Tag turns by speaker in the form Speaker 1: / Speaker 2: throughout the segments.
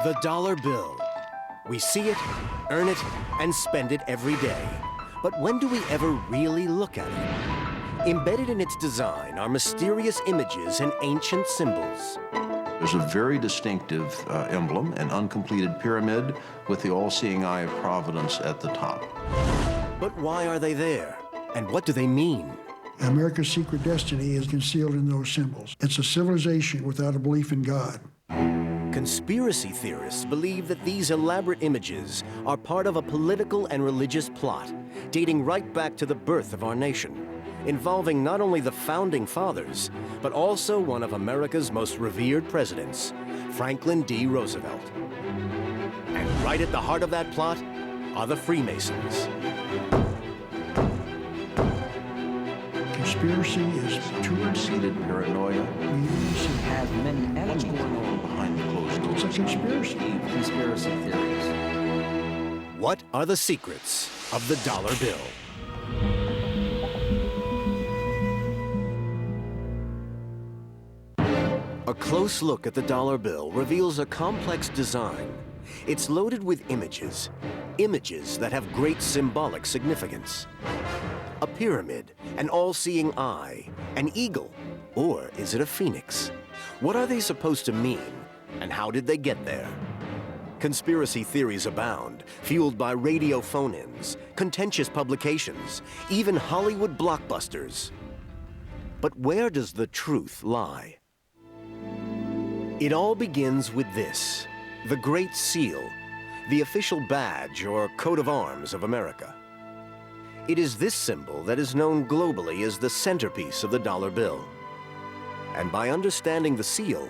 Speaker 1: The dollar bill. We see it, earn it, and spend it every day. But when do we ever really look at it? Embedded in its design are mysterious images and ancient symbols.
Speaker 2: There's a very distinctive emblem, an uncompleted pyramid with the all-seeing eye of Providence at the top.
Speaker 1: But why are they there? And what do they mean?
Speaker 3: America's secret destiny is concealed in those symbols. It's a civilization without a belief in God.
Speaker 1: Conspiracy theorists believe that these elaborate images are part of a political and religious plot dating right back to the birth of our nation, involving not only the founding fathers, but also one of America's most revered presidents, Franklin D. Roosevelt. And right at the heart of that plot are the Freemasons.
Speaker 3: Conspiracy is
Speaker 2: Two-seated paranoia.
Speaker 4: Has many
Speaker 2: What's
Speaker 4: enemies.
Speaker 2: going on behind the closed doors?
Speaker 3: It's a conspiracy.
Speaker 4: Conspiracy theories.
Speaker 1: What are the secrets of the dollar bill? A close look at the dollar bill reveals a complex design. It's loaded with images, images that have great symbolic significance. A pyramid, an all-seeing eye, an eagle, or is it a phoenix? What are they supposed to mean, and how did they get there? Conspiracy theories abound, fueled by radio phone-ins, contentious publications, even Hollywood blockbusters. But where does the truth lie? It all begins with this, the Great Seal, the official badge or coat of arms of America. It is this symbol that is known globally as the centerpiece of the dollar bill. And by understanding the seal,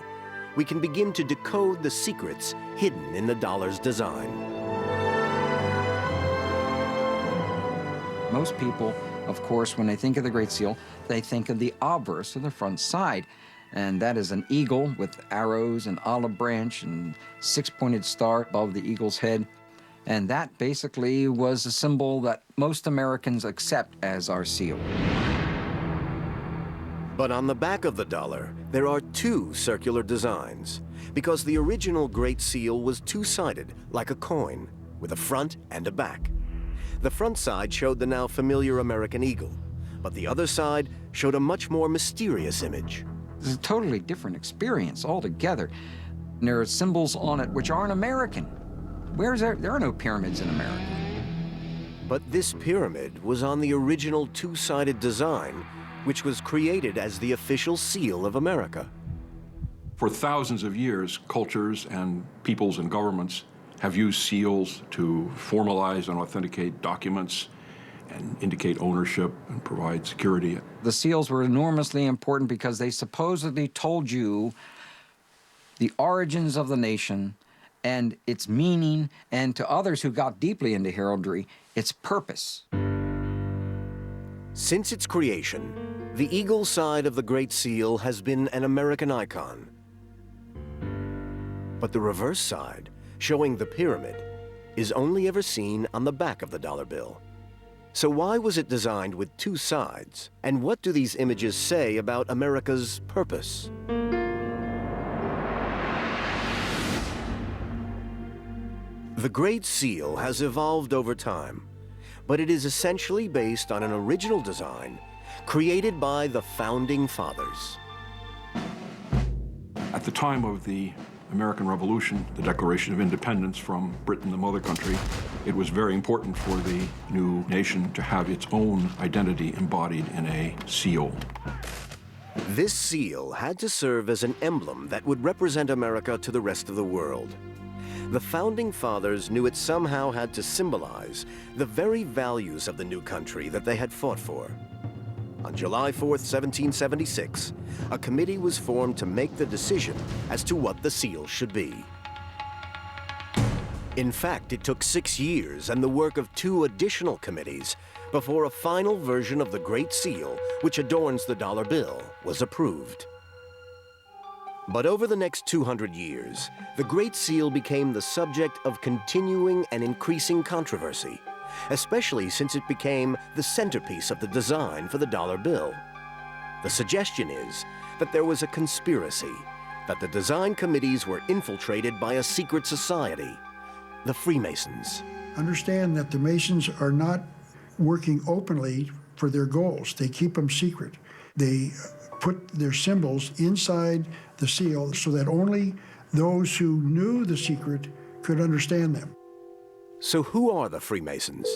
Speaker 1: we can begin to decode the secrets hidden in the dollar's design.
Speaker 4: Most people, of course, when they think of the Great Seal, they think of the obverse, or the front side. And that is an eagle with arrows, an olive branch, and six-pointed star above the eagle's head. And that basically was a symbol that most Americans accept as our seal.
Speaker 1: But on the back of the dollar, there are two circular designs, because the original Great Seal was two-sided, like a coin, with a front and a back. The front side showed the now familiar American eagle, but the other side showed a much more mysterious image.
Speaker 4: It's a totally different experience altogether. And there are symbols on it which aren't American. There are no pyramids in America.
Speaker 1: But this pyramid was on the original two-sided design, which was created as the official seal of America.
Speaker 5: For thousands of years, cultures and peoples and governments have used seals to formalize and authenticate documents and indicate ownership and provide security.
Speaker 4: The seals were enormously important because they supposedly told you the origins of the nation and its meaning, and to others who got deeply into heraldry, its purpose.
Speaker 1: Since its creation, the eagle side of the Great Seal has been an American icon. But the reverse side, showing the pyramid, is only ever seen on the back of the dollar bill. So why was it designed with two sides? And what do these images say about America's purpose? The Great Seal has evolved over time, but it is essentially based on an original design created by the Founding Fathers.
Speaker 5: At the time of the American Revolution, the Declaration of Independence from Britain, the mother country, it was very important for the new nation to have its own identity embodied in a seal.
Speaker 1: This seal had to serve as an emblem that would represent America to the rest of the world. The Founding Fathers knew it somehow had to symbolize the very values of the new country that they had fought for. On July 4th, 1776, a committee was formed to make the decision as to what the seal should be. In fact, it took 6 years and the work of 2 additional committees before a final version of the Great Seal, which adorns the dollar bill, was approved. But over the next 200 years, the Great Seal became the subject of continuing and increasing controversy, especially since it became the centerpiece of the design for the dollar bill. The suggestion is that there was a conspiracy, that the design committees were infiltrated by a secret society, the Freemasons.
Speaker 3: Understand that the Masons are not working openly for their goals. They keep them secret. They put their symbols inside the seal so that only those who knew the secret could understand them.
Speaker 1: So who are the Freemasons?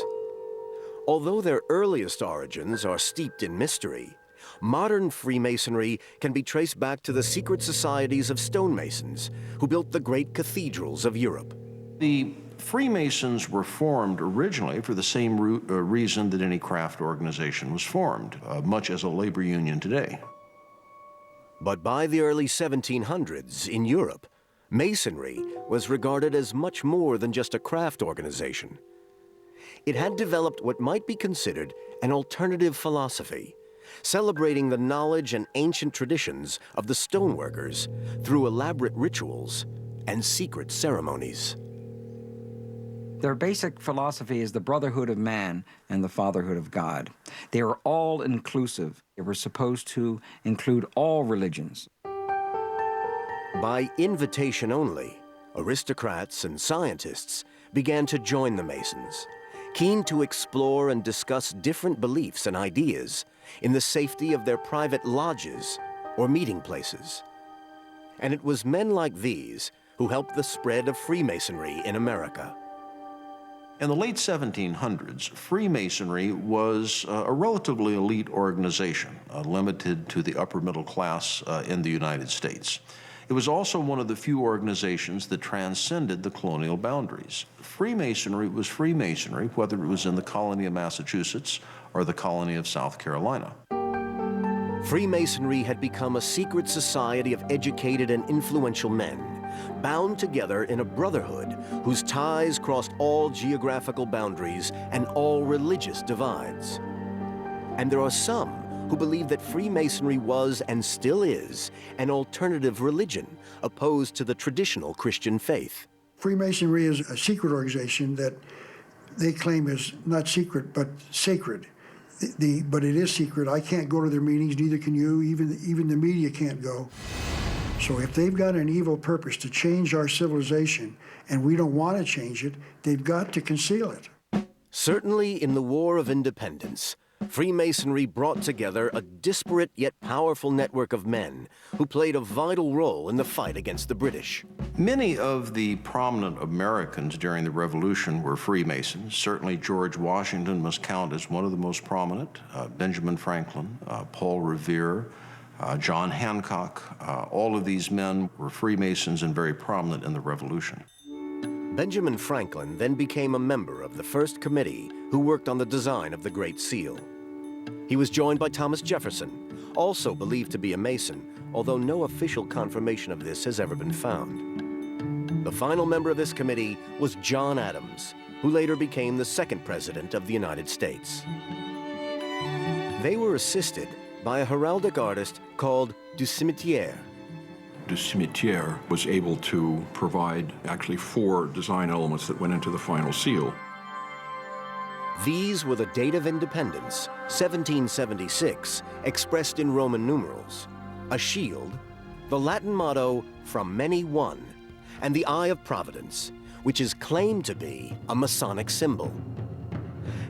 Speaker 1: Although their earliest origins are steeped in mystery, modern Freemasonry can be traced back to the secret societies of stonemasons who built the great cathedrals of Europe.
Speaker 2: The Freemasons were formed originally for the same reason that any craft organization was formed, much as a labor union today.
Speaker 1: But by the early 1700s in Europe, Masonry was regarded as much more than just a craft organization. It had developed what might be considered an alternative philosophy, celebrating the knowledge and ancient traditions of the stoneworkers through elaborate rituals and secret ceremonies.
Speaker 4: Their basic philosophy is the brotherhood of man and the fatherhood of God. They are all inclusive. They were supposed to include all religions.
Speaker 1: By invitation only, aristocrats and scientists began to join the Masons, keen to explore and discuss different beliefs and ideas in the safety of their private lodges or meeting places. And it was men like these who helped the spread of Freemasonry in America.
Speaker 2: In the late 1700s, Freemasonry was a relatively elite organization, limited to the upper middle class in the United States. It was also one of the few organizations that transcended the colonial boundaries. Freemasonry was Freemasonry, whether it was in the colony of Massachusetts or the colony of South Carolina.
Speaker 1: Freemasonry had become a secret society of educated and influential men, bound together in a brotherhood whose ties crossed all geographical boundaries and all religious divides. And there are some who believe that Freemasonry was and still is an alternative religion opposed to the traditional Christian faith.
Speaker 3: Freemasonry is a secret organization that they claim is not secret but sacred. But it is secret. I can't go to their meetings, neither can you. Even the media can't go. So if they've got an evil purpose to change our civilization and we don't want to change it, they've got to conceal it.
Speaker 1: Certainly in the War of Independence, Freemasonry brought together a disparate yet powerful network of men who played a vital role in the fight against the British.
Speaker 2: Many of the prominent Americans during the Revolution were Freemasons. Certainly George Washington must count as one of the most prominent, Benjamin Franklin, Paul Revere, John Hancock. All of these men were Freemasons and very prominent in the Revolution.
Speaker 1: Benjamin Franklin then became a member of the first committee who worked on the design of the Great Seal. He was joined by Thomas Jefferson, also believed to be a Mason, although no official confirmation of this has ever been found. The final member of this committee was John Adams, who later became the second president of the United States. They were assisted by a heraldic artist called Du Cimetière.
Speaker 5: Du Cimetière was able to provide actually 4 design elements that went into the final seal.
Speaker 1: These were the date of independence, 1776, expressed in Roman numerals, a shield, the Latin motto, "From many one," and the Eye of Providence, which is claimed to be a Masonic symbol.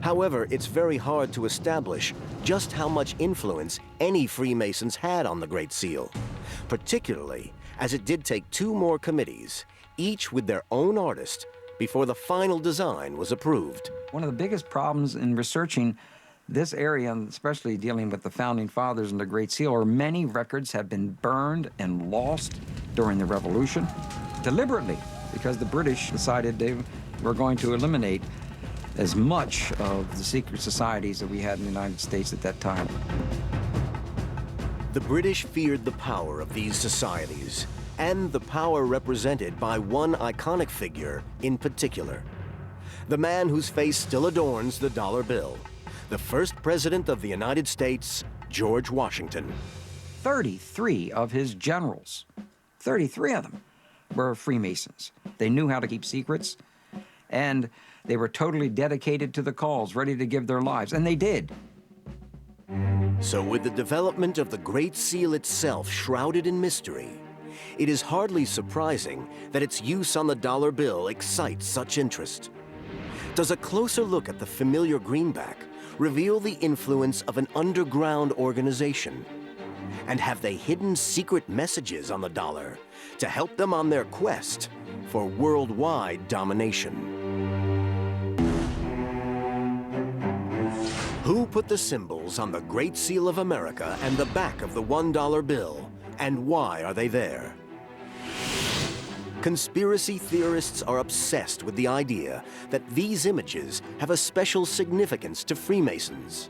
Speaker 1: However, it's very hard to establish just how much influence any Freemasons had on the Great Seal, particularly as it did take 2 more committees, each with their own artist, before the final design was approved.
Speaker 4: One of the biggest problems in researching this area, and especially dealing with the Founding Fathers and the Great Seal, are many records have been burned and lost during the Revolution, deliberately, because the British decided they were going to eliminate as much of the secret societies that we had in the United States at that time.
Speaker 1: The British feared the power of these societies, and the power represented by one iconic figure in particular. The man whose face still adorns the dollar bill, the first president of the United States, George Washington.
Speaker 4: 33 of his generals, 33 of them, were Freemasons. They knew how to keep secrets, and they were totally dedicated to the cause, ready to give their lives, and they did.
Speaker 1: So with the development of the Great Seal itself shrouded in mystery, it is hardly surprising that its use on the dollar bill excites such interest. Does a closer look at the familiar greenback reveal the influence of an underground organization? And have they hidden secret messages on the dollar to help them on their quest for worldwide domination? Who put the symbols on the Great Seal of America and the back of the $1 bill, and why are they there? Conspiracy theorists are obsessed with the idea that these images have a special significance to Freemasons.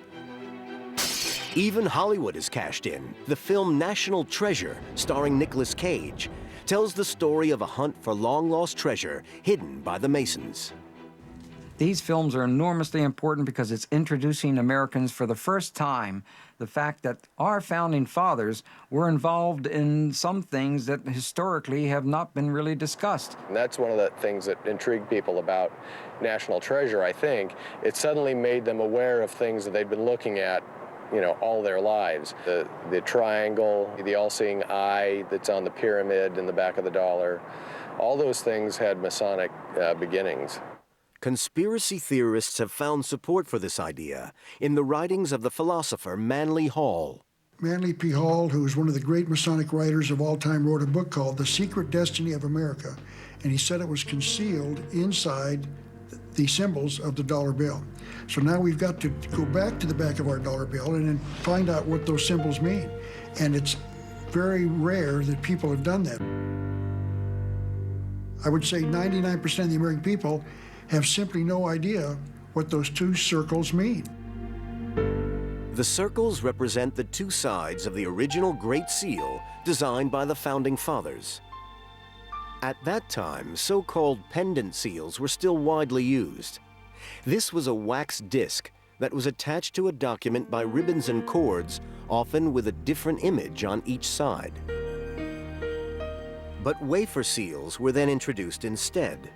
Speaker 1: Even Hollywood has cashed in. The film National Treasure, starring Nicolas Cage, tells the story of a hunt for long-lost treasure hidden by the Masons.
Speaker 4: These films are enormously important because it's introducing Americans for the first time the fact that our founding fathers were involved in some things that historically have not been really discussed.
Speaker 6: And that's one of the things that intrigued people about National Treasure, I think. It suddenly made them aware of things that they'd been looking at, you know, all their lives. The triangle, the all-seeing eye that's on the pyramid in the back of the dollar, all those things had Masonic beginnings.
Speaker 1: Conspiracy theorists have found support for this idea in the writings of the philosopher Manly Hall.
Speaker 3: Manly P. Hall, who is one of the great Masonic writers of all time, wrote a book called The Secret Destiny of America, and he said it was concealed inside the symbols of the dollar bill. So now we've got to go back to the back of our dollar bill and then find out what those symbols mean. And it's very rare that people have done that. I would say 99% of the American people have simply no idea what those two circles mean.
Speaker 1: The circles represent the two sides of the original Great Seal designed by the Founding Fathers. At that time, so-called pendant seals were still widely used. This was a wax disc that was attached to a document by ribbons and cords, often with a different image on each side. But wafer seals were then introduced instead.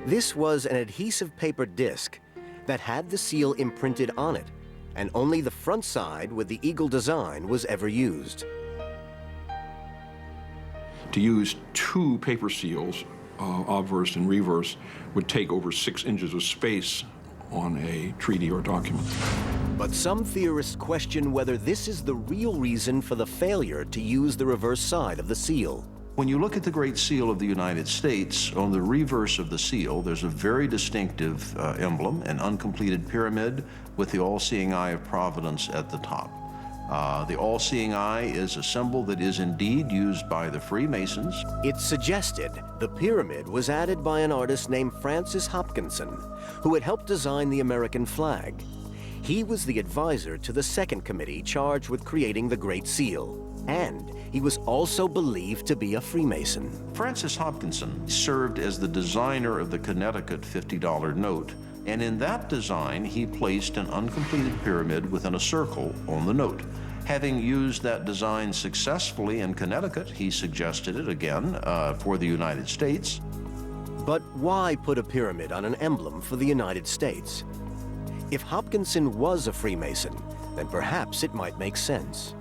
Speaker 1: This was an adhesive paper disc that had the seal imprinted on it, and only the front side with the eagle design was ever used.
Speaker 5: To use two paper seals, obverse and reverse, would take over 6 inches of space on a treaty or document.
Speaker 1: But some theorists question whether this is the real reason for the failure to use the reverse side of the seal.
Speaker 2: When you look at the Great Seal of the United States, on the reverse of the seal, there's a very distinctive emblem, an uncompleted pyramid with the all-seeing eye of Providence at the top. The all-seeing eye is a symbol that is indeed used by the Freemasons.
Speaker 1: It's suggested the pyramid was added by an artist named Francis Hopkinson, who had helped design the American flag. He was the advisor to the Second Committee charged with creating the Great Seal, and he was also believed to be a Freemason.
Speaker 2: Francis Hopkinson served as the designer of the Connecticut $50 note, and in that design, he placed an uncompleted pyramid within a circle on the note. Having used that design successfully in Connecticut, he suggested it again for the United States.
Speaker 1: But why put a pyramid on an emblem for the United States? If Hopkinson was a Freemason, then perhaps it might make sense.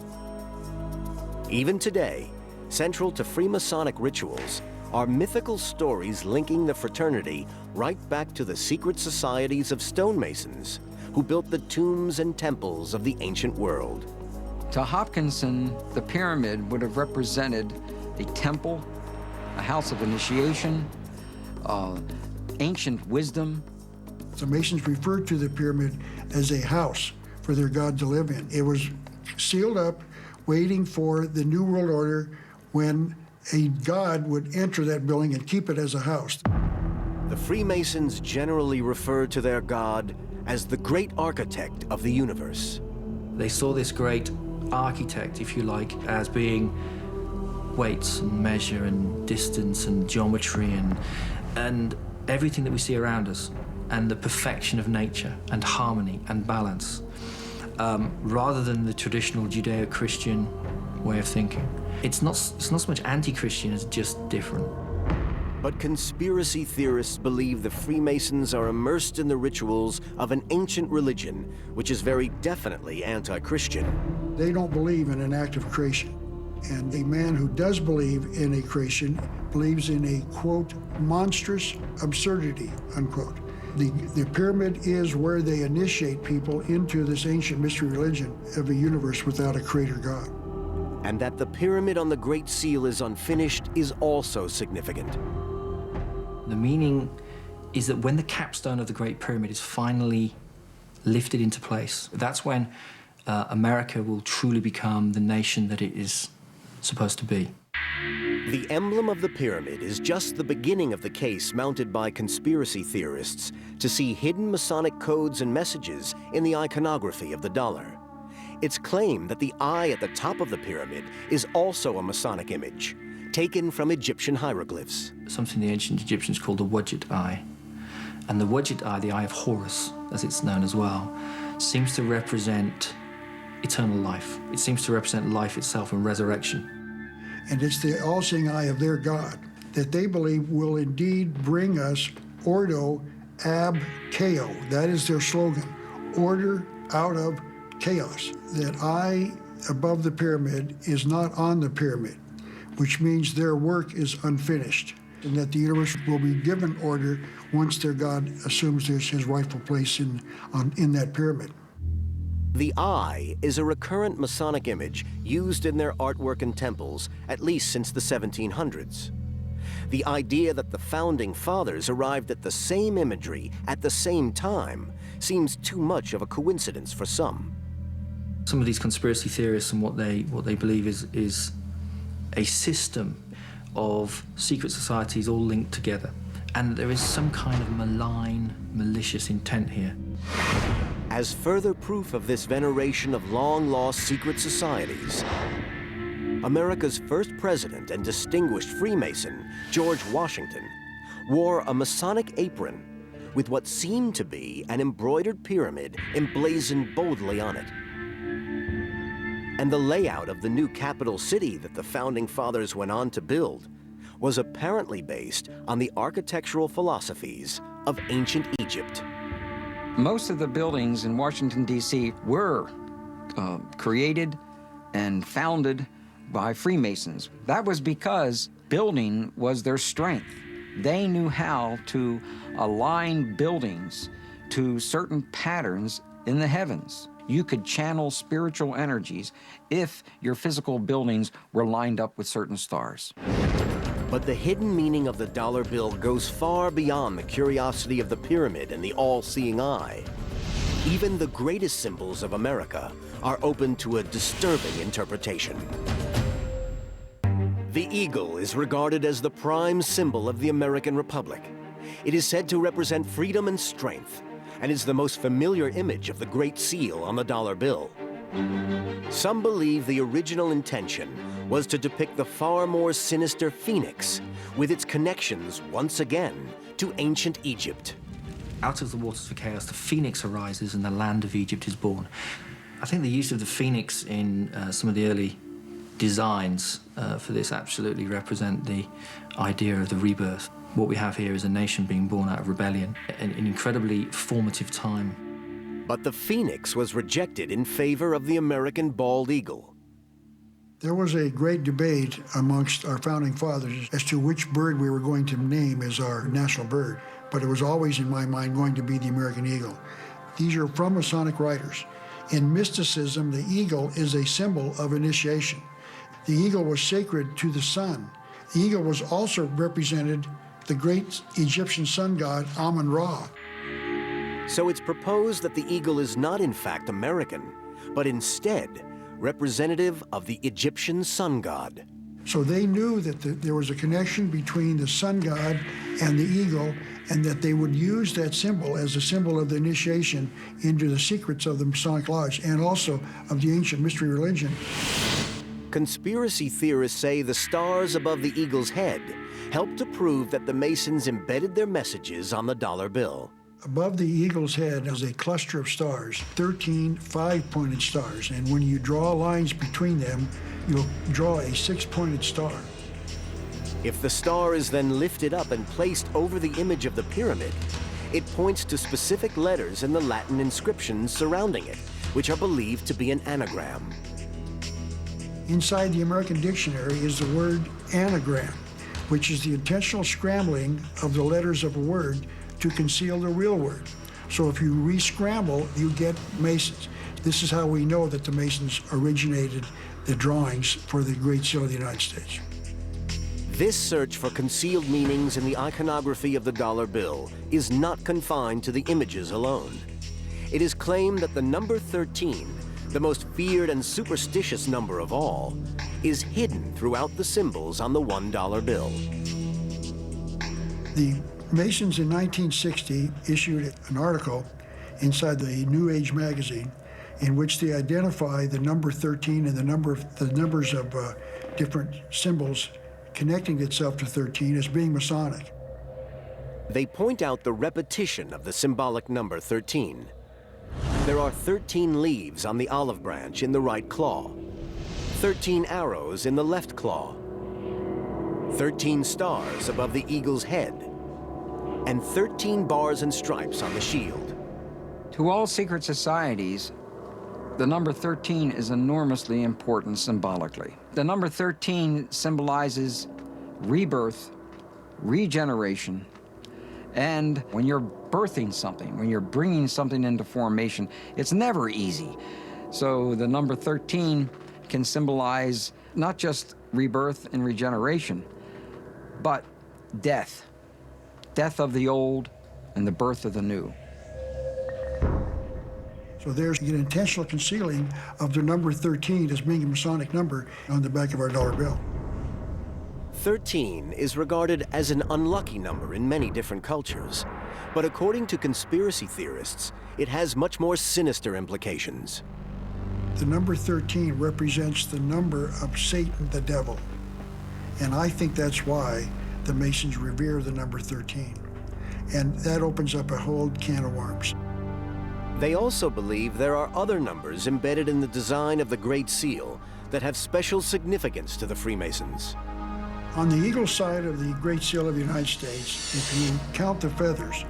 Speaker 1: Even today, central to Freemasonic rituals are mythical stories linking the fraternity right back to the secret societies of stonemasons who built the tombs and temples of the ancient world.
Speaker 4: To Hopkinson, the pyramid would have represented a temple, a house of initiation, ancient wisdom.
Speaker 3: The Masons referred to the pyramid as a house for their God to live in. It was sealed up, waiting for the New World Order when a god would enter that building and keep it as a house.
Speaker 1: The Freemasons generally refer to their god as the great architect of the universe.
Speaker 7: They saw this great architect, if you like, as being weights and measure and distance and geometry and everything that we see around us, and the perfection of nature and harmony and balance. Rather than the traditional Judeo-Christian way of thinking. It's not so much anti-Christian as just different.
Speaker 1: But conspiracy theorists believe the Freemasons are immersed in the rituals of an ancient religion, which is very definitely anti-Christian.
Speaker 3: They don't believe in an act of creation. And a man who does believe in a creation believes in a, quote, monstrous absurdity, unquote. The pyramid is where they initiate people into this ancient mystery religion of a universe without a creator God.
Speaker 1: And that the pyramid on the Great Seal is unfinished is also significant.
Speaker 7: The meaning is that when the capstone of the Great Pyramid is finally lifted into place, that's when America will truly become the nation that it is supposed to be.
Speaker 1: The emblem of the pyramid is just the beginning of the case mounted by conspiracy theorists to see hidden Masonic codes and messages in the iconography of the dollar. It's claimed that the eye at the top of the pyramid is also a Masonic image, taken from Egyptian hieroglyphs.
Speaker 7: Something the ancient Egyptians called the Wadjet eye. And the Wadjet eye, the eye of Horus, as it's known as well, seems to represent eternal life. It seems to represent life itself and resurrection.
Speaker 3: And it's the all-seeing eye of their God that they believe will indeed bring us Ordo ab Chao. That is their slogan, order out of chaos. That eye above the pyramid is not on the pyramid, which means their work is unfinished, and that the universe will be given order once their God assumes his rightful place in that pyramid.
Speaker 1: The eye is a recurrent Masonic image used in their artwork and temples, at least since the 1700s. The idea that the Founding Fathers arrived at the same imagery at the same time seems too much of a coincidence for some.
Speaker 7: Some of these conspiracy theorists and what they believe is a system of secret societies all linked together. And there is some kind of malign, malicious intent here.
Speaker 1: As further proof of this veneration of long-lost secret societies, America's first president and distinguished Freemason, George Washington, wore a Masonic apron with what seemed to be an embroidered pyramid emblazoned boldly on it. And the layout of the new capital city that the Founding Fathers went on to build was apparently based on the architectural philosophies of ancient Egypt.
Speaker 4: Most of the buildings in Washington, D.C. were created and founded by Freemasons. That was because building was their strength. They knew how to align buildings to certain patterns in the heavens. You could channel spiritual energies if your physical buildings were lined up with certain stars.
Speaker 1: But the hidden meaning of the dollar bill goes far beyond the curiosity of the pyramid and the all-seeing eye. Even the greatest symbols of America are open to a disturbing interpretation. The eagle is regarded as the prime symbol of the American Republic. It is said to represent freedom and strength, and is the most familiar image of the Great Seal on the dollar bill. Some believe the original intention was to depict the far more sinister phoenix, with its connections, once again, to ancient Egypt.
Speaker 7: Out of the waters of chaos, the phoenix arises and the land of Egypt is born. I think the use of the phoenix in some of the early designs for this absolutely represent the idea of the rebirth. What we have here is a nation being born out of rebellion, an incredibly formative time.
Speaker 1: But the phoenix was rejected in favor of the American bald eagle.
Speaker 3: There was a great debate amongst our founding fathers as to which bird we were going to name as our national bird, but it was always in my mind going to be the American eagle. These are from Masonic writers. In mysticism, the eagle is a symbol of initiation. The eagle was sacred to the sun. The eagle was also represented the great Egyptian sun god Amun-Ra.
Speaker 1: So it's proposed that the eagle is not in fact American, but instead representative of the Egyptian sun god.
Speaker 3: So they knew that there was a connection between the sun god and the eagle, and that they would use that symbol as a symbol of the initiation into the secrets of the Masonic Lodge and also of the ancient mystery religion.
Speaker 1: Conspiracy theorists say the stars above the eagle's head helped to prove that the Masons embedded their messages on the dollar bill.
Speaker 3: Above the eagle's head is a cluster of stars, 13 5-pointed stars, and when you draw lines between them, you'll draw a 6-pointed star.
Speaker 1: If the star is then lifted up and placed over the image of the pyramid, it points to specific letters in the Latin inscriptions surrounding it, which are believed to be an anagram.
Speaker 3: Inside the American Dictionary is the word anagram, which is the intentional scrambling of the letters of a word to conceal the real word. So if you re-scramble, you get Masons. This is how we know that the Masons originated the drawings for the Great Seal of the United States.
Speaker 1: This search for concealed meanings in the iconography of the dollar bill is not confined to the images alone. It is claimed that the number 13, the most feared and superstitious number of all, is hidden throughout the symbols on the $1 bill.
Speaker 3: The Masons in 1960 issued an article inside the New Age magazine in which they identify the number 13 and the numbers of different symbols connecting itself to 13 as being Masonic.
Speaker 1: They point out the repetition of the symbolic number 13. There are 13 leaves on the olive branch in the right claw, 13 arrows in the left claw, 13 stars above the eagle's head, and 13 bars and stripes on the shield.
Speaker 4: To all secret societies, the number 13 is enormously important symbolically. The number 13 symbolizes rebirth, regeneration, and when you're birthing something, when you're bringing something into formation, it's never easy. So the number 13 can symbolize not just rebirth and regeneration, but death. Death of the old and the birth of the new.
Speaker 3: So there's an intentional concealing of the number 13 as being a Masonic number on the back of our dollar bill.
Speaker 1: 13 is regarded as an unlucky number in many different cultures, but according to conspiracy theorists, it has much more sinister implications.
Speaker 3: The number 13 represents the number of Satan, the devil. And I think that's why the Masons revere the number 13. And that opens up a whole can of worms.
Speaker 1: They also believe there are other numbers embedded in the design of the Great Seal that have special significance to the Freemasons.
Speaker 3: On the eagle side of the Great Seal of the United States, if you count the feathers,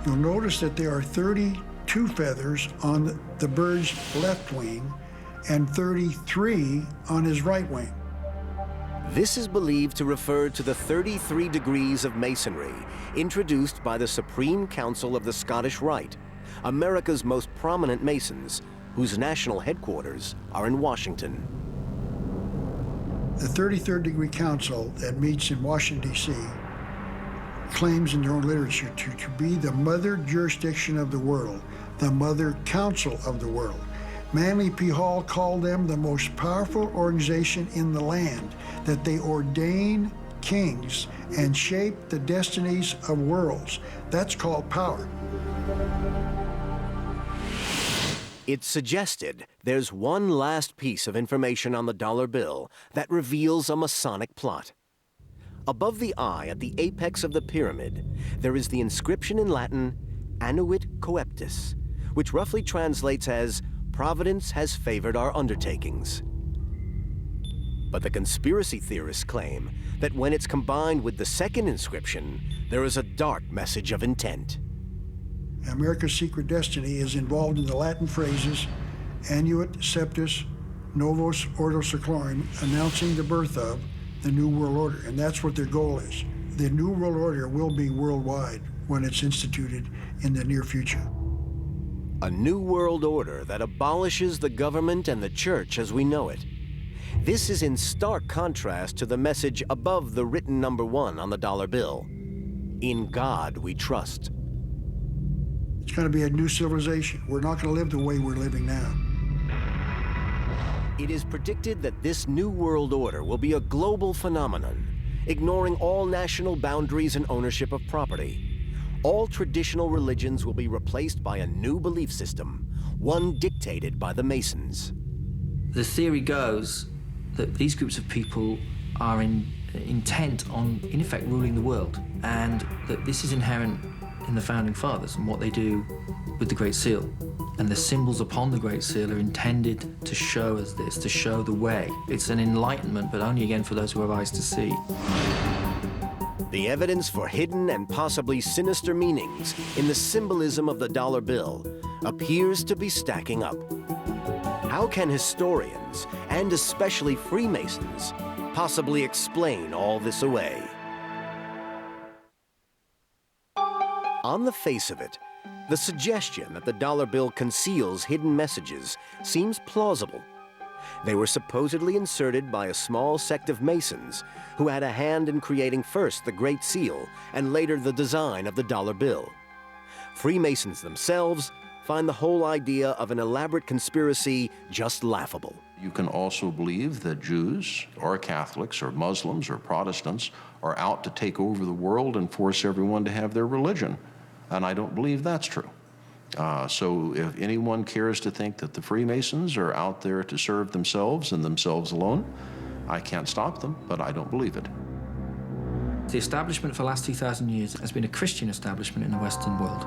Speaker 3: you'll notice that there are 32 feathers on the bird's left wing and 33 on his right wing.
Speaker 1: This is believed to refer to the 33 degrees of Masonry introduced by the Supreme Council of the Scottish Rite, America's most prominent Masons, whose national headquarters are in Washington.
Speaker 3: The 33rd Degree Council that meets in Washington, D.C., claims in their own literature to be the mother jurisdiction of the world, the mother council of the world. Manly P. Hall called them the most powerful organization in the land, that they ordain kings and shape the destinies of worlds. That's called power.
Speaker 1: It's suggested there's one last piece of information on the dollar bill that reveals a Masonic plot. Above the eye at the apex of the pyramid, there is the inscription in Latin, Annuit Coeptis, which roughly translates as, Providence has favored our undertakings. But the conspiracy theorists claim that when it's combined with the second inscription, there is a dark message of intent.
Speaker 3: America's secret destiny is involved in the Latin phrases Annuit Septis Novus Ordo Seclorum, announcing the birth of the New World Order, and that's what their goal is. The New World Order will be worldwide when it's instituted in the near future.
Speaker 1: A new world order that abolishes the government and the church as we know it. This is in stark contrast to the message above the written number 1 on the dollar bill. In God we trust.
Speaker 3: It's going to be a new civilization. We're not going to live the way we're living now.
Speaker 1: It is predicted that this new world order will be a global phenomenon, ignoring all national boundaries and ownership of property. All traditional religions will be replaced by a new belief system, one dictated by the Masons.
Speaker 7: The theory goes that these groups of people are intent on, in effect, ruling the world, and that this is inherent in the Founding Fathers and what they do with the Great Seal. And the symbols upon the Great Seal are intended to show us this, to show the way. It's an enlightenment, but only again for those who have eyes to see.
Speaker 1: The evidence for hidden and possibly sinister meanings in the symbolism of the dollar bill appears to be stacking up. How can historians, and especially Freemasons, possibly explain all this away? On the face of it, the suggestion that the dollar bill conceals hidden messages seems plausible. They were supposedly inserted by a small sect of Masons who had a hand in creating first the Great Seal and later the design of the dollar bill. Freemasons themselves find the whole idea of an elaborate conspiracy just laughable.
Speaker 2: You can also believe that Jews or Catholics or Muslims or Protestants are out to take over the world and force everyone to have their religion. And I don't believe that's true. So if anyone cares to think that the Freemasons are out there to serve themselves and themselves alone, I can't stop them, but I don't believe it.
Speaker 7: The establishment for the last 2,000 years has been a Christian establishment in the Western world.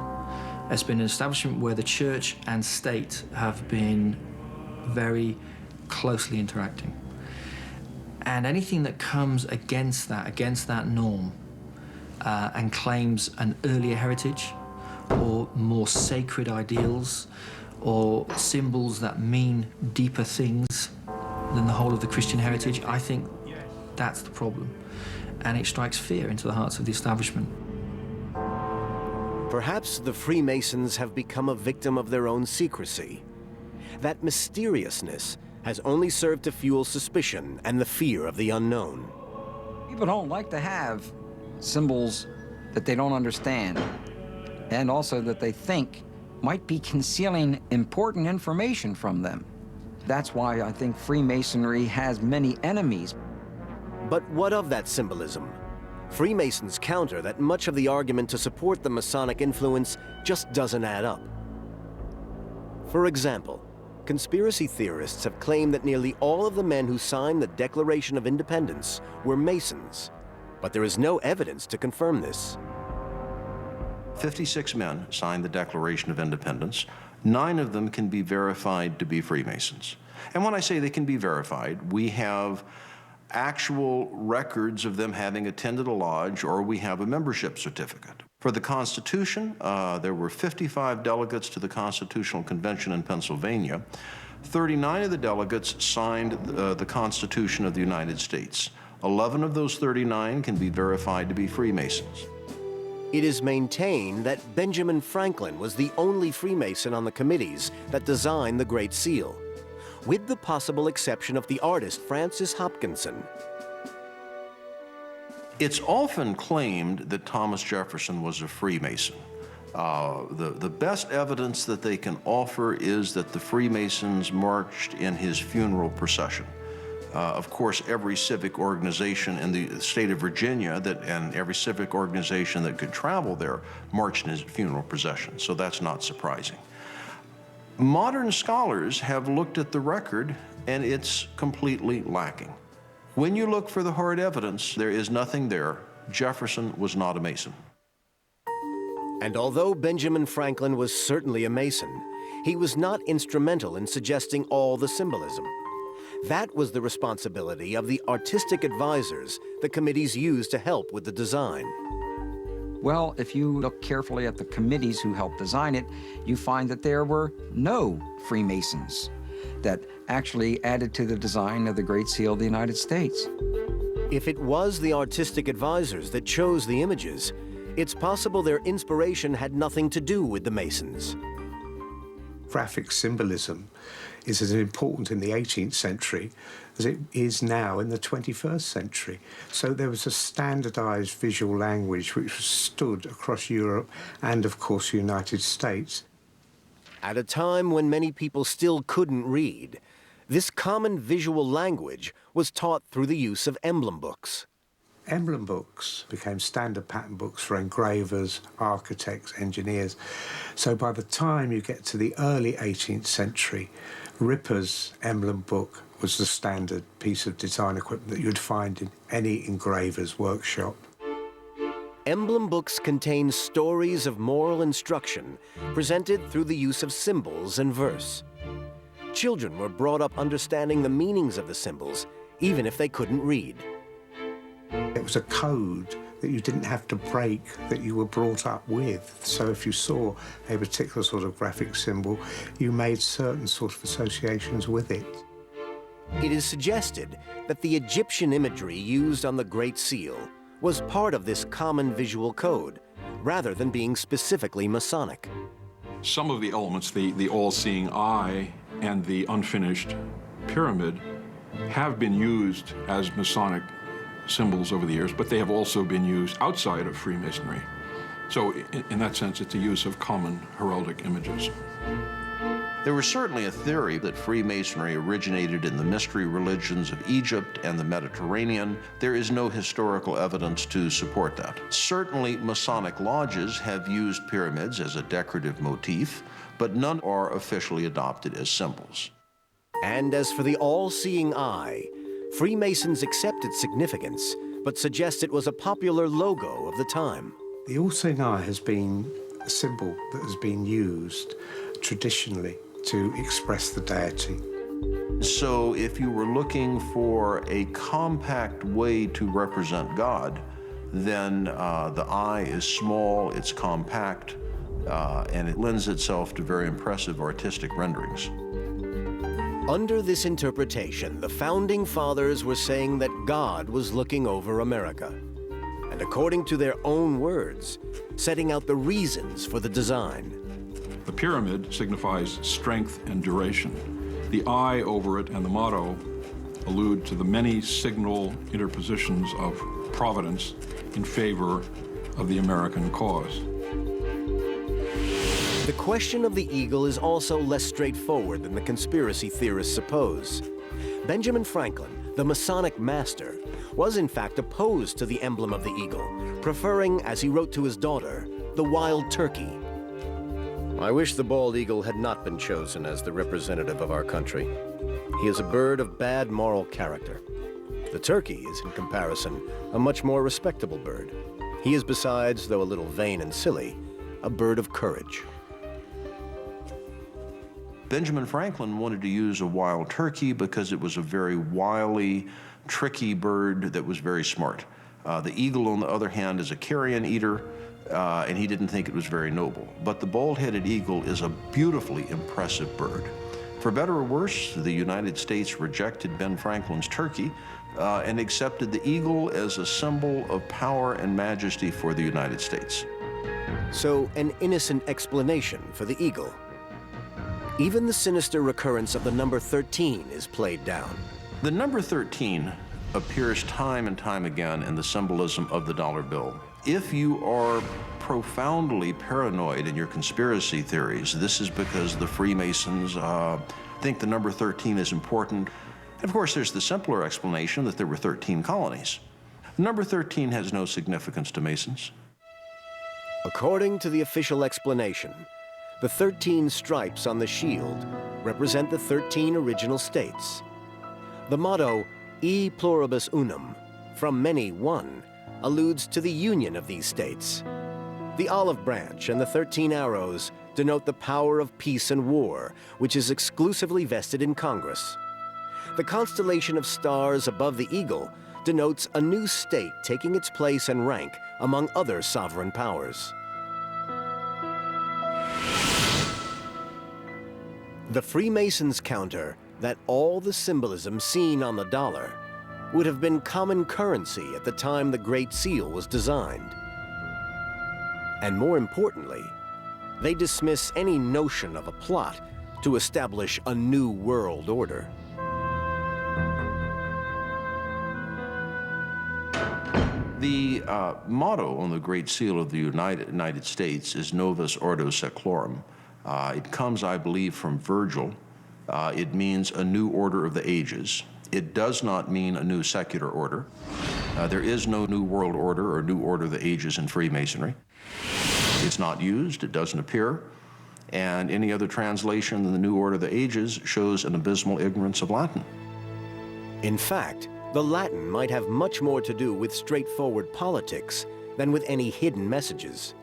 Speaker 7: It's been an establishment where the church and state have been very closely interacting. And anything that comes against that norm, and claims an earlier heritage or more sacred ideals or symbols that mean deeper things than the whole of the Christian heritage, I think that's the problem. And it strikes fear into the hearts of the establishment.
Speaker 1: Perhaps the Freemasons have become a victim of their own secrecy. That mysteriousness has only served to fuel suspicion and the fear of the unknown.
Speaker 4: People don't like to have symbols that they don't understand, and also that they think might be concealing important information from them. That's why I think Freemasonry has many enemies.
Speaker 1: But what of that symbolism? Freemasons counter that much of the argument to support the Masonic influence just doesn't add up. For example, conspiracy theorists have claimed that nearly all of the men who signed the Declaration of Independence were Masons, but there is no evidence to confirm this.
Speaker 2: 56 men signed the Declaration of Independence. 9 of them can be verified to be Freemasons. And when I say they can be verified, we have actual records of them having attended a lodge, or we have a membership certificate. For the Constitution, there were 55 delegates to the Constitutional Convention in Pennsylvania. 39 of the delegates signed the Constitution of the United States. 11 of those 39 can be verified to be Freemasons.
Speaker 1: It is maintained that Benjamin Franklin was the only Freemason on the committees that designed the Great Seal, with the possible exception of the artist Francis Hopkinson.
Speaker 2: It's often claimed that Thomas Jefferson was a Freemason. The best evidence that they can offer is that the Freemasons marched in his funeral procession. Of course, every civic organization in the state of Virginia and every civic organization that could travel there marched in his funeral procession, so that's not surprising. Modern scholars have looked at the record, and it's completely lacking. When you look for the hard evidence, there is nothing there. Jefferson was not a Mason.
Speaker 1: And although Benjamin Franklin was certainly a Mason, he was not instrumental in suggesting all the symbolism. That was the responsibility of the artistic advisors the committees used to help with the design.
Speaker 4: Well, if you look carefully at the committees who helped design it, you find that there were no Freemasons that actually added to the design of the Great Seal of the United States.
Speaker 1: If it was the artistic advisors that chose the images, it's possible their inspiration had nothing to do with the Masons.
Speaker 8: Graphic symbolism is as important in the 18th century as it is now in the 21st century. So there was a standardized visual language which stood across Europe and, of course, the United States.
Speaker 1: At a time when many people still couldn't read, this common visual language was taught through the use of emblem books.
Speaker 8: Emblem books became standard pattern books for engravers, architects, engineers. So by the time you get to the early 18th century, Ripper's emblem book was the standard piece of design equipment that you'd find in any engraver's workshop.
Speaker 1: Emblem books contain stories of moral instruction presented through the use of symbols and verse. Children were brought up understanding the meanings of the symbols, even if they couldn't read.
Speaker 8: It was a code. that you didn't have to break, that you were brought up with. So if you saw a particular sort of graphic symbol, you made certain sort of associations with it.
Speaker 1: It is suggested that the Egyptian imagery used on the Great Seal was part of this common visual code, rather than being specifically Masonic.
Speaker 5: Some of the elements, the all-seeing eye and the unfinished pyramid, have been used as Masonic symbols over the years, but they have also been used outside of Freemasonry. So in that sense, it's a use of common heraldic images.
Speaker 2: There was certainly a theory that Freemasonry originated in the mystery religions of Egypt and the Mediterranean. There is no historical evidence to support that. Certainly, Masonic lodges have used pyramids as a decorative motif, but none are officially adopted as symbols.
Speaker 1: And as for the all-seeing eye, Freemasons accept its significance, but suggest it was a popular logo of the time.
Speaker 8: The all-seeing eye has been a symbol that has been used traditionally to express the deity.
Speaker 2: So if you were looking for a compact way to represent God, then the eye is small, it's compact, and it lends itself to very impressive artistic renderings.
Speaker 1: Under this interpretation, the Founding Fathers were saying that God was looking over America, and according to their own words, setting out the reasons for the design.
Speaker 5: The pyramid signifies strength and duration. The eye over it and the motto allude to the many signal interpositions of providence in favor of the American cause.
Speaker 1: The question of the eagle is also less straightforward than the conspiracy theorists suppose. Benjamin Franklin, the Masonic master, was in fact opposed to the emblem of the eagle, preferring, as he wrote to his daughter, the wild turkey. I wish the bald eagle had not been chosen as the representative of our country. He is a bird of bad moral character. The turkey is, in comparison, a much more respectable bird. He is besides, though a little vain and silly, a bird of courage.
Speaker 2: Benjamin Franklin wanted to use a wild turkey because it was a very wily, tricky bird that was very smart. The eagle, on the other hand, is a carrion eater, and he didn't think it was very noble. But the bald-headed eagle is a beautifully impressive bird. For better or worse, the United States rejected Ben Franklin's turkey and accepted the eagle as a symbol of power and majesty for the United States.
Speaker 1: So, an innocent explanation for the eagle. Even the sinister recurrence of the number 13 is played down.
Speaker 2: The number 13 appears time and time again in the symbolism of the dollar bill. If you are profoundly paranoid in your conspiracy theories, this is because the Freemasons think the number 13 is important. And of course, there's the simpler explanation that there were 13 colonies. Number 13 has no significance to Masons.
Speaker 1: According to the official explanation, the 13 stripes on the shield represent the 13 original states. The motto, E pluribus unum, from many one, alludes to the union of these states. The olive branch and the 13 arrows denote the power of peace and war, which is exclusively vested in Congress. The constellation of stars above the eagle denotes a new state taking its place and rank among other sovereign powers. The Freemasons counter that all the symbolism seen on the dollar would have been common currency at the time the Great Seal was designed. And more importantly, they dismiss any notion of a plot to establish a new world order.
Speaker 2: The motto on the Great Seal of the United States is Novus Ordo Seclorum. It comes, I believe, from Virgil. It means a new order of the ages. It does not mean a new secular order. There is no new world order or new order of the ages in Freemasonry. It's not used, it doesn't appear, and any other translation of the new order of the ages shows an abysmal ignorance of Latin.
Speaker 1: In fact, the Latin might have much more to do with straightforward politics than with any hidden messages.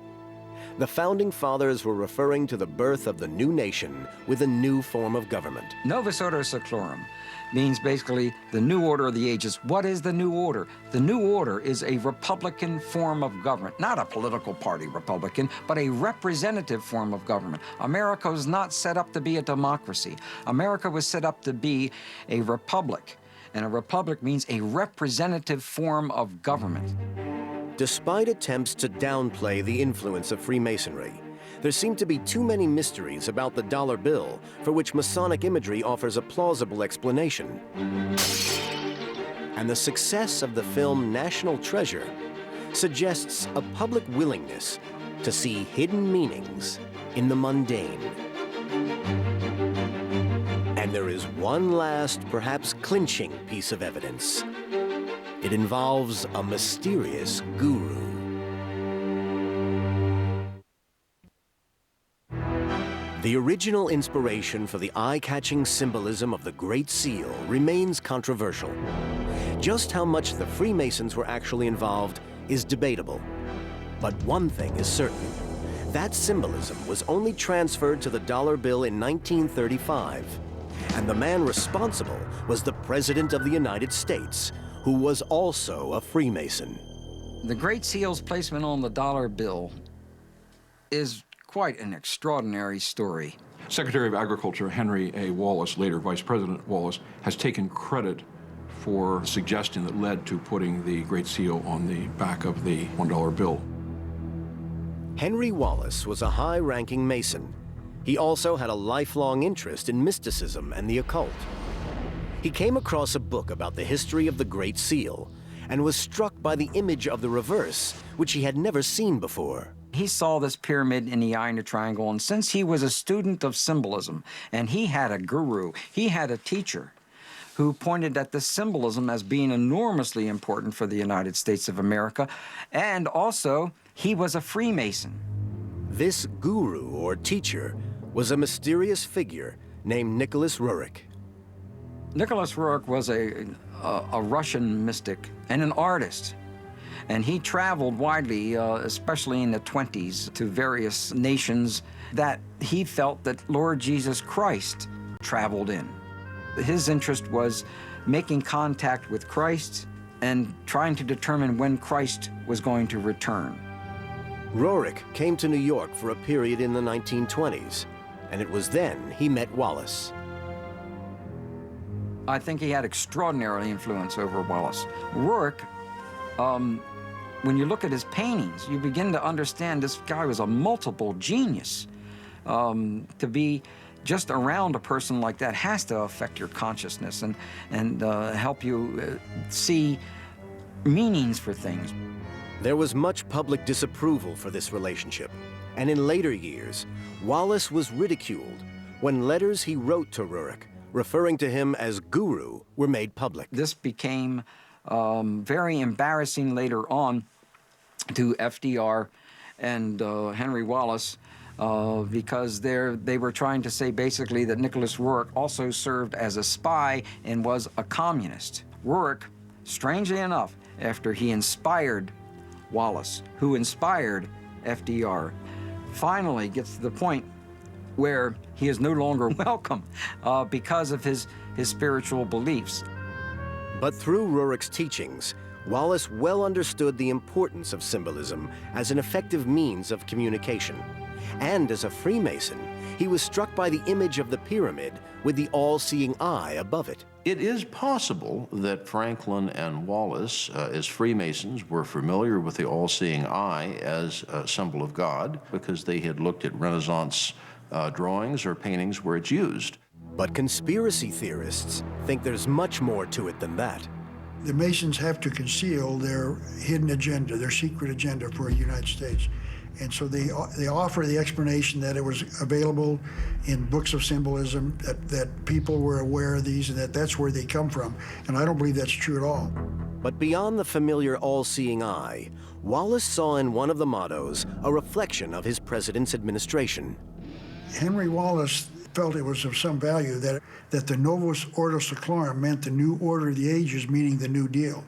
Speaker 1: the Founding Fathers were referring to the birth of the new nation with a new form of government.
Speaker 4: Novus Ordo Seclorum means basically the new order of the ages. What is the new order? The new order is a republican form of government, not a political party republican, but a representative form of government. America was not set up to be a democracy. America was set up to be a republic, and a republic means a representative form of government.
Speaker 1: Despite attempts to downplay the influence of Freemasonry, there seem to be too many mysteries about the dollar bill for which Masonic imagery offers a plausible explanation. And the success of the film National Treasure suggests a public willingness to see hidden meanings in the mundane. And there is one last, perhaps clinching piece of evidence. It involves a mysterious guru. The original inspiration for the eye-catching symbolism of the Great Seal remains controversial. Just how much the Freemasons were actually involved is debatable. But one thing is certain. That symbolism was only transferred to the dollar bill in 1935. And the man responsible was the President of the United States, who was also a Freemason.
Speaker 4: The Great Seal's placement on the dollar bill is quite an extraordinary story.
Speaker 5: Secretary of Agriculture Henry A. Wallace, later Vice President Wallace, has taken credit for the suggestion that led to putting the Great Seal on the back of the $1 bill.
Speaker 1: Henry Wallace was a high-ranking Mason. He also had a lifelong interest in mysticism and the occult. He came across a book about the history of the Great Seal and was struck by the image of the reverse, which he had never seen before.
Speaker 4: He saw this pyramid in the eye in a triangle, and since he was a student of symbolism, and he had a guru, he had a teacher who pointed at this symbolism as being enormously important for the United States of America, and also he was a Freemason.
Speaker 1: This guru or teacher was a mysterious figure named Nicholas Roerich.
Speaker 4: Nicholas Roerich was a Russian mystic and an artist. And he traveled widely, especially in the 20s, to various nations that he felt that Lord Jesus Christ traveled in. His interest was making contact with Christ and trying to determine when Christ was going to return.
Speaker 1: Roerich came to New York for a period in the 1920s, and it was then he met Wallace.
Speaker 4: I think he had extraordinary influence over Wallace. Roerich, when you look at his paintings, you begin to understand this guy was a multiple genius. To be just around a person like that has to affect your consciousness and help you see meanings for things.
Speaker 1: There was much public disapproval for this relationship, and in later years, Wallace was ridiculed when letters he wrote to Roerich, referring to him as guru, were made public.
Speaker 4: This became very embarrassing later on to FDR and Henry Wallace because they were trying to say basically that Nicholas Roerich also served as a spy and was a communist. Roerich, strangely enough, after he inspired Wallace, who inspired FDR, finally gets to the point where he is no longer welcome because of his spiritual beliefs.
Speaker 1: But through Roerich's teachings, Wallace well understood the importance of symbolism as an effective means of communication. And as a Freemason, he was struck by the image of the pyramid with the all-seeing eye above it.
Speaker 2: It is possible that Franklin and Wallace, as Freemasons, were familiar with the all-seeing eye as a symbol of God because they had looked at Renaissance drawings or paintings where it's used.
Speaker 1: But conspiracy theorists think there's much more to it than that.
Speaker 3: The Masons have to conceal their hidden agenda, their secret agenda for the United States. And so they offer the explanation that it was available in books of symbolism, that people were aware of these, and that's where they come from. And I don't believe that's true at all.
Speaker 1: But beyond the familiar all-seeing eye, Wallace saw in one of the mottos a reflection of his president's administration.
Speaker 3: Henry Wallace felt it was of some value that the Novus Ordo Seclorum meant the new order of the ages, meaning the New Deal.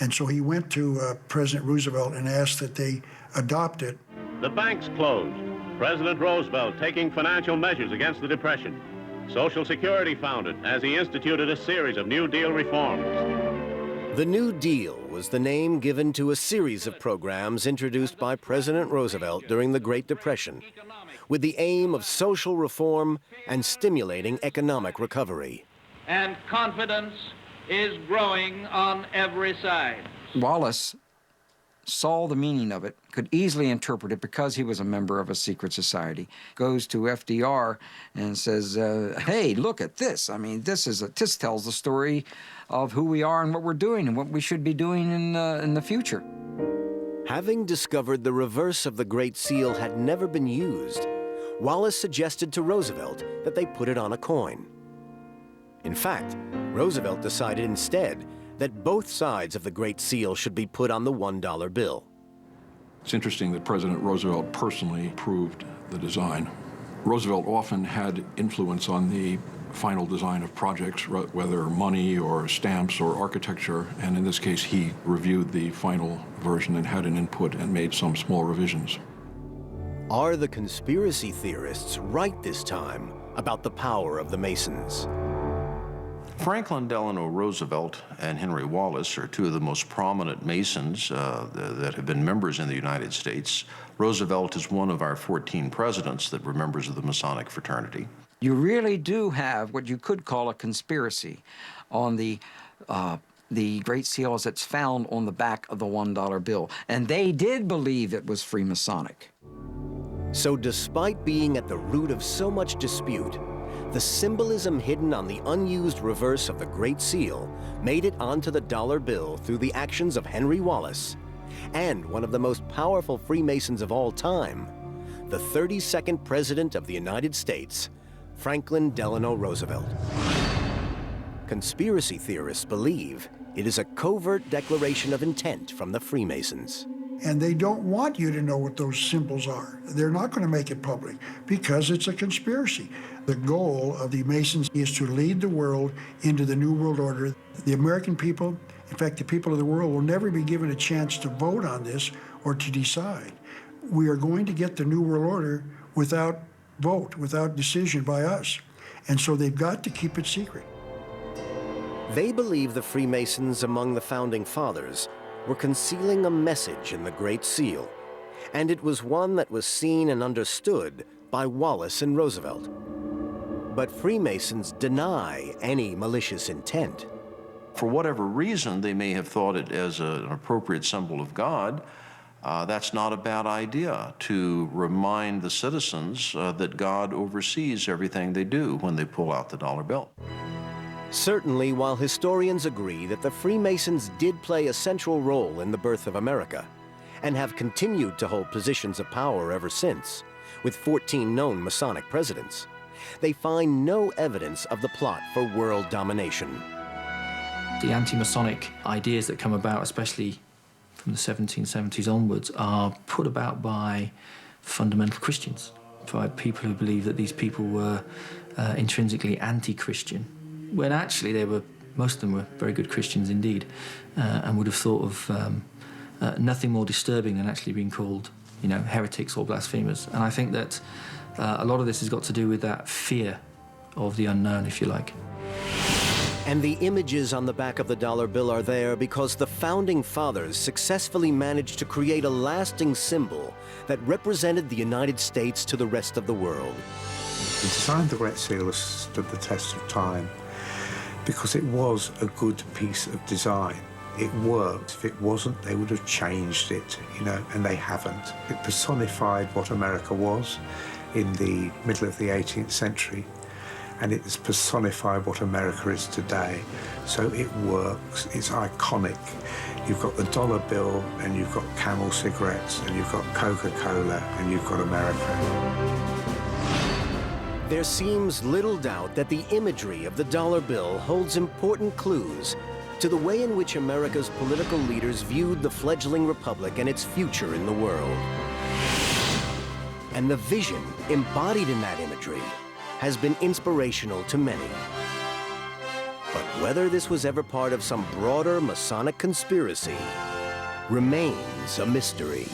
Speaker 3: And so he went to President Roosevelt and asked that they adopt it.
Speaker 9: The banks closed. President Roosevelt taking financial measures against the Depression. Social Security founded as he instituted a series of New Deal reforms.
Speaker 1: The New Deal was the name given to a series of programs introduced by President Roosevelt during the Great Depression, with the aim of social reform and stimulating economic recovery.
Speaker 10: And confidence is growing on every side.
Speaker 4: Wallace saw the meaning of it, could easily interpret it because he was a member of a secret society. Goes to FDR and says, hey, look at this. I mean, this tells the story of who we are and what we're doing and what we should be doing in the future.
Speaker 1: Having discovered the reverse of the Great Seal had never been used, Wallace suggested to Roosevelt that they put it on a coin. In fact, Roosevelt decided instead that both sides of the Great Seal should be put on the $1 bill.
Speaker 5: It's interesting that President Roosevelt personally approved the design. Roosevelt often had influence on the final design of projects, whether money or stamps or architecture, and in this case he reviewed the final version and had an input and made some small revisions.
Speaker 1: Are the conspiracy theorists right this time about the power of the Masons?
Speaker 2: Franklin Delano Roosevelt and Henry Wallace are two of the most prominent Masons that have been members in the United States. Roosevelt is one of our 14 presidents that were members of the Masonic fraternity.
Speaker 4: You really do have what you could call a conspiracy on the Great Seal as it's found on the back of the $1 bill. And they did believe it was Freemasonic.
Speaker 1: So despite being at the root of so much dispute, the symbolism hidden on the unused reverse of the Great Seal made it onto the dollar bill through the actions of Henry Wallace and one of the most powerful Freemasons of all time, the 32nd President of the United States, Franklin Delano Roosevelt. Conspiracy theorists believe it is a covert declaration of intent from the Freemasons.
Speaker 3: And they don't want you to know what those symbols are. They're not going to make it public because it's a conspiracy. The goal of the Masons is to lead the world into the New World Order. The American people, in fact, the people of the world, will never be given a chance to vote on this or to decide. We are going to get the New World Order without vote, without decision by us. And so they've got to keep it secret.
Speaker 1: They believe the Freemasons among the Founding Fathers were concealing a message in the Great Seal, and it was one that was seen and understood by Wallace and Roosevelt. But Freemasons deny any malicious intent.
Speaker 2: For whatever reason, they may have thought it as an appropriate symbol of God. That's not a bad idea to remind the citizens that God oversees everything they do when they pull out the dollar bill.
Speaker 1: Certainly, while historians agree that the Freemasons did play a central role in the birth of America and have continued to hold positions of power ever since, with 14 known Masonic presidents, they find no evidence of the plot for world domination.
Speaker 7: The anti-Masonic ideas that come about, especially from the 1770s onwards, are put about by fundamental Christians, by people who believe that these people were intrinsically anti-Christian, when actually most of them were very good Christians indeed, and would have thought of nothing more disturbing than actually being called, heretics or blasphemers. And I think that a lot of this has got to do with that fear of the unknown, if you like.
Speaker 1: And the images on the back of the dollar bill are there because the Founding Fathers successfully managed to create a lasting symbol that represented the United States to the rest of the world.
Speaker 8: The design of the Great Seal has stood the test of time because it was a good piece of design. It worked. If it wasn't, they would have changed it, and they haven't. It personified what America was in the middle of the 18th century, and it has personified what America is today. So it works. It's iconic. You've got the dollar bill, and you've got Camel cigarettes, and you've got Coca-Cola, and you've got America.
Speaker 1: There seems little doubt that the imagery of the dollar bill holds important clues to the way in which America's political leaders viewed the fledgling republic and its future in the world. And the vision embodied in that imagery has been inspirational to many. But whether this was ever part of some broader Masonic conspiracy remains a mystery.